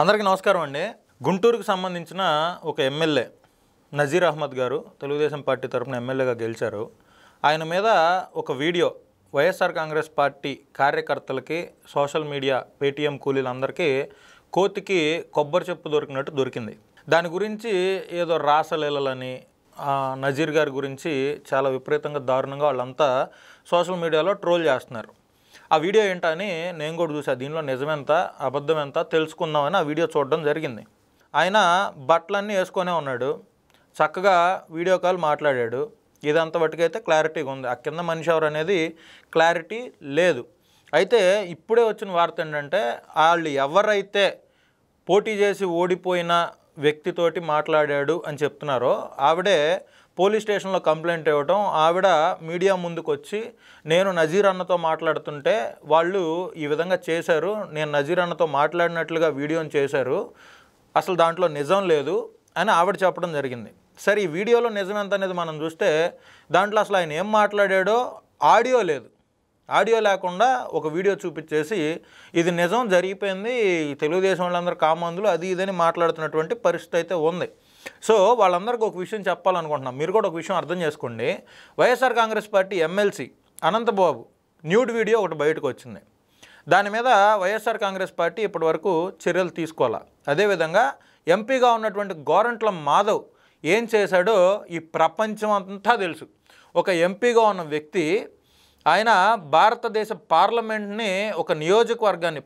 అందరికీ నమస్కారం అండి. గుంటూరుకు సంబంధించిన ఒక ఎమ్మెల్యే నజీర్ అహ్మద్ గారు తెలుగుదేశం పార్టీ తరపున ఎమ్మెల్యేగా గెలిచారు. ఆయన మీద ఒక వీడియో వైఎస్ఆర్ కాంగ్రెస్ పార్టీ కార్యకర్తలకి, సోషల్ మీడియా పేటీఎం కూలీలందరికీ కోతికి కొబ్బరి చెప్పు దొరికినట్టు దొరికింది. దాని గురించి ఏదో రాసలీలని నజీర్ గారి గురించి చాలా విపరీతంగా దారుణంగా వాళ్ళంతా సోషల్ మీడియాలో ట్రోల్ చేస్తున్నారు. ఆ వీడియో ఏంటని నేను కూడా చూసా. దీనిలో నిజమెంత అబద్ధం ఎంత తెలుసుకుందామని ఆ వీడియో చూడడం జరిగింది. ఆయన బట్టలన్నీ వేసుకొనే ఉన్నాడు, చక్కగా వీడియో కాల్ మాట్లాడాడు. ఇదంతా బట్టికైతే క్లారిటీగా ఉంది. ఆ కింద మనిషి ఎవరు అనేది క్లారిటీ లేదు. అయితే ఇప్పుడే వచ్చిన వార్త ఏంటంటే వాళ్ళు ఎవరైతే పోటీ చేసి ఓడిపోయిన వ్యక్తితోటి మాట్లాడాడు అని చెప్తున్నారో ఆవిడే పోలీస్ స్టేషన్లో కంప్లైంట్ ఇవ్వటం, ఆవిడ మీడియా ముందుకు వచ్చి నేను నజీర్ అన్నతో మాట్లాడుతుంటే వాళ్ళు ఈ విధంగా చేశారు, నేను నజీర్ అన్నతో మాట్లాడినట్లుగా వీడియోని చేశారు, అసలు దాంట్లో నిజం లేదు అని ఆవిడ చెప్పడం జరిగింది. సరే, ఈ వీడియోలో నిజం ఎంత అనేది మనం చూస్తే దాంట్లో అసలు ఆయన ఏం మాట్లాడాడో ఆడియో లేదు. ఆడియో లేకుండా ఒక వీడియో చూపించేసి ఇది నిజం జరిగిపోయింది, తెలుగుదేశం వాళ్ళందరూ కామందులు అది ఇదని మాట్లాడుతున్నటువంటి పరిస్థితి అయితే ఉంది. సో వాళ్ళందరికీ ఒక విషయం చెప్పాలనుకుంటున్నాం. మీరు కూడా ఒక విషయం అర్థం చేసుకోండి. YSR Congress party MLC Anantha Babu nude video ఒకటి బయటకు వచ్చింది. దాని మీద వైఎస్ఆర్ కాంగ్రెస్ పార్టీ ఇప్పటివరకు చర్యలు తీసుకోవాలా. అదేవిధంగా ఎంపీగా ఉన్నటువంటి గోరంట్ల మాధవ్ ఏం చేశాడో ఈ ప్రపంచం అంతా తెలుసు. ఒక ఎంపీగా ఉన్న వ్యక్తి ఆయన భారతదేశ పార్లమెంట్ని ఒక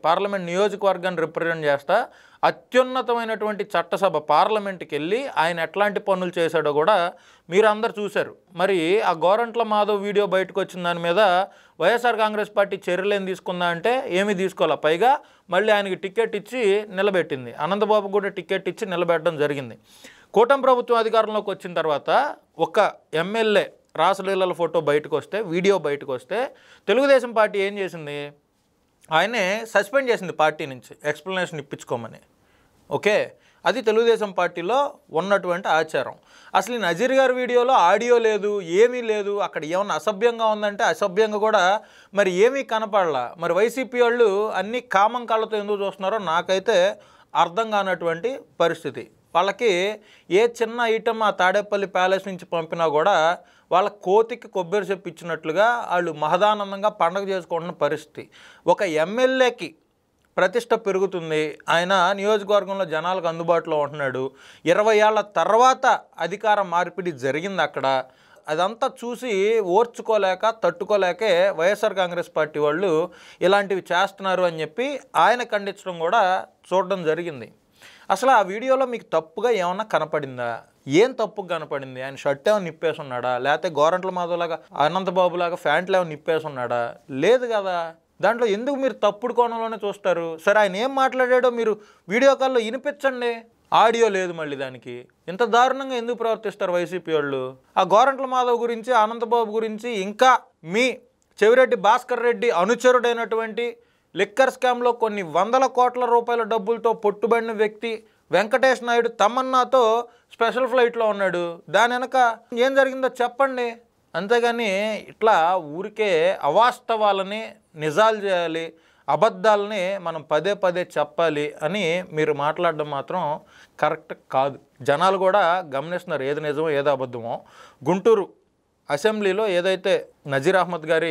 పార్లమెంట్ నియోజకవర్గాన్ని రిప్రజెంట్ చేస్తా అత్యున్నతమైనటువంటి చట్టసభ పార్లమెంట్కి వెళ్ళి ఆయన ఎట్లాంటి పనులు చేశాడో కూడా మీరందరూ చూశారు. మరి ఆ గోరంట్ల మాధవ్ వీడియో బయటకు వచ్చిన దాని మీద వైఎస్ఆర్ కాంగ్రెస్ పార్టీ చర్యలు ఏం తీసుకుందా అంటే ఏమీ తీసుకోవాలా. పైగా మళ్ళీ ఆయనకి టికెట్ ఇచ్చి నిలబెట్టింది. అనంతబాబు కూడా టికెట్ ఇచ్చి నిలబెట్టడం జరిగింది. కూటమి ప్రభుత్వం అధికారంలోకి వచ్చిన తర్వాత ఒక ఎమ్మెల్యే రాసలీలల ఫోటో బయటకు వస్తే, వీడియో బయటకు వస్తే తెలుగుదేశం పార్టీ ఏం చేసింది, ఆయనే సస్పెండ్ చేసింది పార్టీ నుంచి ఎక్స్ప్లెనేషన్ ఇప్పించుకోమని. ఓకే, అది తెలుగుదేశం పార్టీలో ఉన్నటువంటి ఆచారం. అసలు ఈ నజీర్ గారి వీడియోలో ఆడియో లేదు, ఏమీ లేదు. అక్కడ ఏమన్నా అసభ్యంగా ఉందంటే అసభ్యంగా కూడా మరి ఏమీ కనపడలా. మరి వైసీపీ వాళ్ళు అన్ని కామం కళ్ళతో ఎందుకు చూస్తున్నారో నాకైతే అర్థం కానటువంటి పరిస్థితి. వాళ్ళకి ఏ చిన్న ఐటమ్ ఆ తాడేపల్లి ప్యాలెస్ నుంచి పంపినా కూడా వాళ్ళ కోతికి కొబ్బరి చెప్పు ఇచ్చినట్లుగా వాళ్ళు మహదానందంగా పండగ చేసుకుంటున్న పరిస్థితి. ఒక ఎమ్మెల్యేకి ప్రతిష్ట పెరుగుతుంది, ఆయన నియోజకవర్గంలో జనాలకు అందుబాటులో ఉంటున్నాడు. 20 ఏళ్ల తర్వాత అధికార మార్పిడి జరిగింది అక్కడ. అదంతా చూసి ఓర్చుకోలేక తట్టుకోలేకే వైఎస్ఆర్ కాంగ్రెస్ పార్టీ వాళ్ళు ఇలాంటివి చేస్తున్నారు అని చెప్పి ఆయన ఖండించడం కూడా చూడడం జరిగింది. అసలు ఆ వీడియోలో మీకు తప్పుగా ఏమన్నా కనపడిందా? ఏం తప్పు కనపడింది? ఆయన షర్ట్ ఏమైనా నిప్పేసి ఉన్నాడా, లేకపోతే గోరంట్ల మాధవ్లాగా అనంతబాబులాగా ప్యాంట్లు ఏమైనా నిప్పేసి ఉన్నాడా? లేదు కదా. దాంట్లో ఎందుకు మీరు తప్పుడు కోణంలోనే చూస్తారు? సరే, ఆయన ఏం మాట్లాడాడో మీరు వీడియో కాల్లో వినిపించండి. ఆడియో లేదు. మళ్ళీ దానికి ఇంత దారుణంగా ఎందుకు ప్రవర్తిస్తారు వైసీపీ వాళ్ళు? ఆ గోరంట్ల మాధవ్ గురించి, అనంతబాబు గురించి, ఇంకా మీ చెవిరెడ్డి భాస్కర్ రెడ్డి అనుచరుడైనటువంటి లిక్కర్ స్కామ్లో కొన్ని వందల కోట్ల రూపాయల డబ్బులతో పొట్టుబడిన వ్యక్తి వెంకటేష్ నాయుడు తమన్నాతో స్పెషల్ ఫ్లైట్లో ఉన్నాడు. దాని వెనక ఏం జరిగిందో చెప్పండి. అంతేగాని ఇట్లా ఊరికే అవాస్తవాలని నిజాలు చేయాలి, అబద్ధాలని మనం పదే పదే చెప్పాలి అని మీరు మాట్లాడడం మాత్రం కరెక్ట్ కాదు. జనాలు కూడా గమనిస్తున్నారు ఏది నిజమో ఏది అబద్ధమో. గుంటూరు అసెంబ్లీలో ఏదైతే నజీర్ అహ్మద్ గారి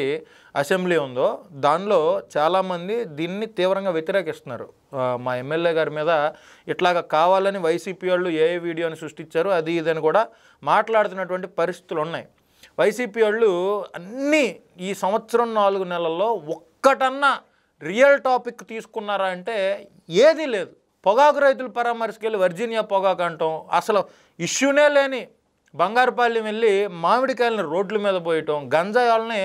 అసెంబ్లీ ఉందో దానిలో చాలామంది దీన్ని తీవ్రంగా వ్యతిరేకిస్తున్నారు. మా ఎమ్మెల్యే గారి మీద ఇట్లాగా కావాలని వైసీపీ వాళ్ళు ఏ వీడియోని సృష్టించారు అది ఇదని కూడా మాట్లాడుతున్నటువంటి పరిస్థితులు ఉన్నాయి. వైసీపీ వాళ్ళు అన్నీ ఈ సంవత్సరం 4 నెలల్లో ఒక్కటన్నా రియల్ టాపిక్ తీసుకున్నారా అంటే ఏదీ లేదు. పొగాకు రైతులు పరామర్శకెళ్ళి వర్జీనియా పొగాకు అంటాం, అసలు ఇష్యూనే లేని బంగారుపాలెం వెళ్ళి మామిడికాయలని రోడ్ల మీద పోయటం, గంజాయి వాళ్ళని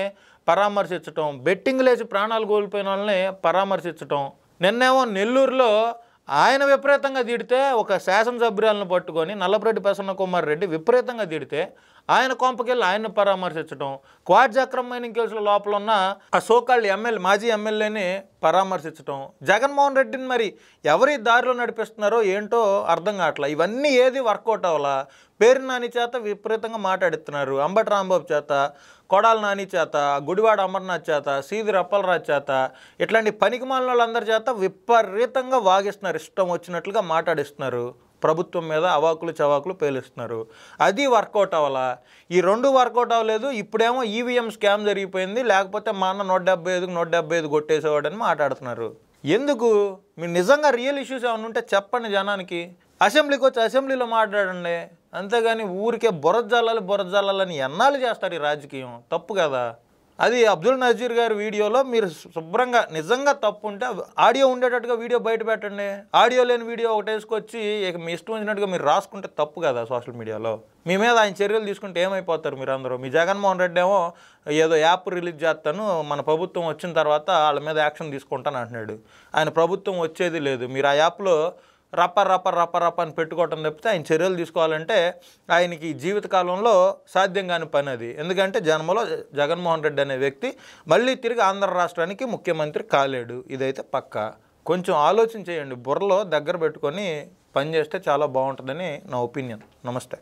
పరామర్శించటం, బెట్టింగ్ లేచి ప్రాణాలు కోల్పోయిన వాళ్ళని పరామర్శించటం. నిన్నేమో నెల్లూరులో ఆయన విపరీతంగా తిడితే ఒక శాసనసభ్యురాలను పట్టుకొని నల్లపరెడ్డి ప్రసన్న కుమార్ రెడ్డి విపరీతంగా తిడితే ఆయన కొంపకెళ్ళి ఆయన్ని పరామర్శించడం, క్వాడ్ అక్రమ మైనింగ్ కేసుల లోపల ఉన్న ఆ సోకాల్డ్ మాజీ ఎమ్మెల్యేని పరామర్శించడం, జగన్మోహన్ రెడ్డిని మరి ఎవరి దారిలో నడిపిస్తున్నారో ఏంటో అర్థం కావట్లా. ఇవన్నీ ఏది వర్కౌట్ అవ్వాలా. పేరు నాని చేత విపరీతంగా మాట్లాడుతున్నారు, అంబటి రాంబాబు చేత కొడాల నాని చేత, గుడివాడ అమర్నాథ్ చేత, సీదిరి అప్పలరాజు చేత, ఇట్లాంటి పనికిమాలిన వాళ్ళందరి చేత విపరీతంగా వాగిస్తున్నారు, ఇష్టం వచ్చినట్లుగా మాట్లాడిస్తున్నారు, ప్రభుత్వం మీద అవాకులు చవాకులు పేలుస్తున్నారు. అది వర్కౌట్ అవ్వాలా? ఈ రెండు వర్కౌట్ అవ్వలేదు. ఇప్పుడేమో ఈవీఎం స్కామ్ జరిగిపోయింది, లేకపోతే మా అన్న 175 కొట్టేసేవాడని మాట్లాడుతున్నారు. ఎందుకు? మీరు నిజంగా రియల్ ఇష్యూస్ ఏమైనా ఉంటే చెప్పండి జనానికి. అసెంబ్లీకి వచ్చి అసెంబ్లీలో మాట్లాడండి, అంతేగాని ఊరికే బురజాలని ఎన్నాళ్ళు చేస్తారు ఈ రాజకీయం? తప్పు కదా. అది అబ్దుల్ నజీర్ గారి వీడియోలో మీరు శుభ్రంగా నిజంగా తప్పు ఉంటే ఆడియో ఉండేటట్టుగా వీడియో బయట పెట్టండి. ఆడియో లేని వీడియో ఒకటి వేసుకొచ్చి ఇక మీ ఇష్టం వచ్చినట్టుగా మీరు రాసుకుంటే తప్పు కదా. సోషల్ మీడియాలో మీ మీద ఆయన చర్యలు తీసుకుంటే ఏమైపోతారు మీరు అందరూ? మీ జగన్మోహన్ రెడ్డి ఏమో ఏదో యాప్ రిలీజ్ చేస్తాను, మన ప్రభుత్వం వచ్చిన తర్వాత వాళ్ళ మీద యాక్షన్ తీసుకుంటాను అంటున్నాడు. ఆయన ప్రభుత్వం వచ్చేది లేదు. మీరు ఆ యాప్లో రప్ప అని పెట్టుకోవటం తప్పితే ఆయన చర్యలు తీసుకోవాలంటే ఆయనకి జీవితకాలంలో సాధ్యం కాని పని అది. ఎందుకంటే జన్మలో జగన్మోహన్ రెడ్డి అనే వ్యక్తి మళ్ళీ తిరిగి ఆంధ్ర రాష్ట్రానికి ముఖ్యమంత్రి కాలేడు. ఇదైతే పక్కా. కొంచెం ఆలోచన చేయండి, బుర్రలో దగ్గర పెట్టుకొని పనిచేస్తే చాలా బాగుంటుందని నా ఒపీనియన్. నమస్తే.